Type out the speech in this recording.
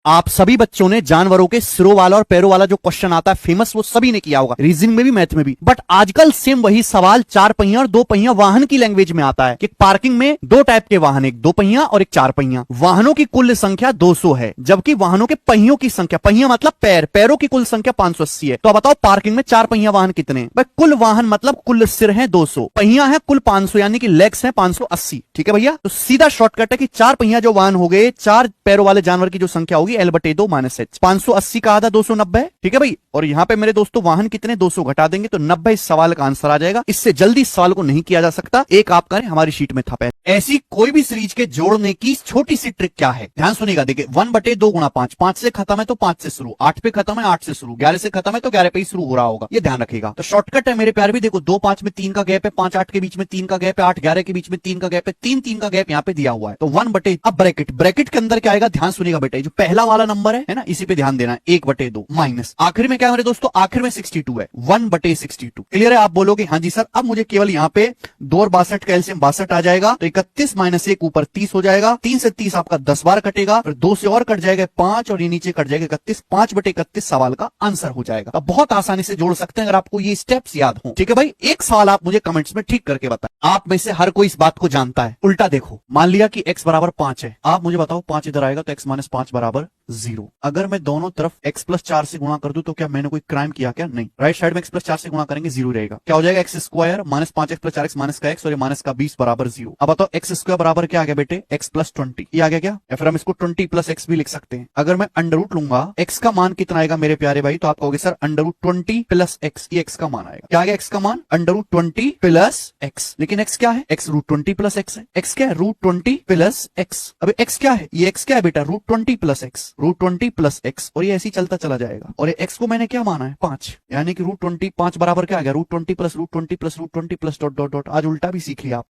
आप सभी बच्चों ने जानवरों के सिरों वाला और पैरों वाला जो क्वेश्चन आता है फेमस, वो सभी ने किया होगा, रीजनिंग में भी मैथ में भी। बट आजकल सेम वही सवाल चार पहिया और दो पहिया वाहन की लैंग्वेज में आता है कि पार्किंग में दो टाइप के वाहन, एक दो पहिया और एक चार पहिया। वाहनों की कुल संख्या 200 है, जबकि वाहनों के पहियों की संख्या, पहिया मतलब पैर, पैरों की कुल संख्या 580 है। तो बताओ पार्किंग में चार पहिया वाहन कितने हैं? कुल वाहन मतलब कुल सिर है 200, पहिया है कुल 500, यानी कि लेग्स है 580। ठीक है भैया, तो सीधा शॉर्टकट है कि चार पहिया जो वाहन हो गए, चार पैरों वाले जानवर की जो संख्या होगी L/2 - H। 580 का आधा 290 है। ठीक है भाई, और यहां पे मेरे दोस्तों वाहन कितने, 200 घटा देंगे तो 90 इस सवाल का आंसर आ जाएगा। इससे जल्दी इस सवाल को नहीं किया जा सकता। एक आप करें, हमारी शीट में था पहले। ऐसी कोई भी सीरीज के जोड़ने की छोटी सी ट्रिक क्या है, ध्यान सुनिएगा। देखिए 1/2 × 5, 5 से खत्म है तो 5 से शुरू, 8 पे खत्म है 8 से शुरू, 11 से खत्म है तो 11 पे ही शुरू हो रहा होगा, ये ध्यान रखिएगा। तो शॉर्टकट है मेरे प्यार भी। देखो 2 5 में 3 का गैप है, 5 8 के बीच में 3 का गैप है, 8 11 के बीच में 3 का गैप है, 3 3 का गैप यहाँ पे दिया हुआ है। तो 1/, अब ब्रैकेट, ब्रैकेट के अंदर क्या आएगा, ध्यान सुनिएगा बेटा, जो पहला वाला नंबर है ना, इसी पे ध्यान देना है। 1/2 माइनस आखिर में क्या है मेरे दोस्तों, आखिर में 62 है, 1/62। क्लियर है? आप बोलोगे हाँ जी सर, अब मुझे केवल यहाँ पे 2 और 62 का एलसीएम 62 आ जाएगा, तो 31 - 1 ऊपर 30 हो जाएगा, 3 से 30 आपका 10 बार कटेगा, फिर 2 से और कट जाएगा 5 और ये नीचे कट जाएगा 31, 5/31 सवाल का आंसर हो जाएगा। अब बहुत आसानी से जोड़ सकते हैं अगर आपको ये स्टेप्स याद हो। ठीक है भाई, एक सवाल आप मुझे कमेंट्स में ठीक करके बताएं। आप में से हर कोई इस बात को जानता है। उल्टा देखो, मान लिया कि x बराबर 5 है, आप मुझे बताओ 5 इधर आएगा तो x - 5 बराबर 0। अगर मैं दोनों तरफ x + 4 से गुणा कर दूं तो क्या मैंने कोई क्राइम किया? क्या नहीं। राइट साइड में x + 4 से गुणा करेंगे 0 रहेगा। क्या हो जाएगा, x² - 5x + 4x - का x और ये माइनस का 20 बराबर 0। अब बताओ x² बराबर क्या आ गया बेटे, x + 20। ये आ गया क्या? या फिर हम इसको 20 + x भी लिख सकते हैं। अगर मैं अंडर रूट लूंगा, x का मान कितना आएगा मेरे प्यारे भाई, तो आप कहोगे सर √20 + x, ये x का मान आएगा। क्या आ गया x का मान? √20 + x। लेकिन x क्या है? x √20 + x है। x क्या है? √20 + x। अबे x क्या है? ये x क्या है बेटा? √20 + x, √20 + x, और ये ऐसे ही चलता चला जाएगा। और ये x को मैंने क्या माना है? 5, यानी कि √20 5 बराबर क्या आ गया, √20 + √20 + √20 + ... आज उल्टा भी सीख लिया आप।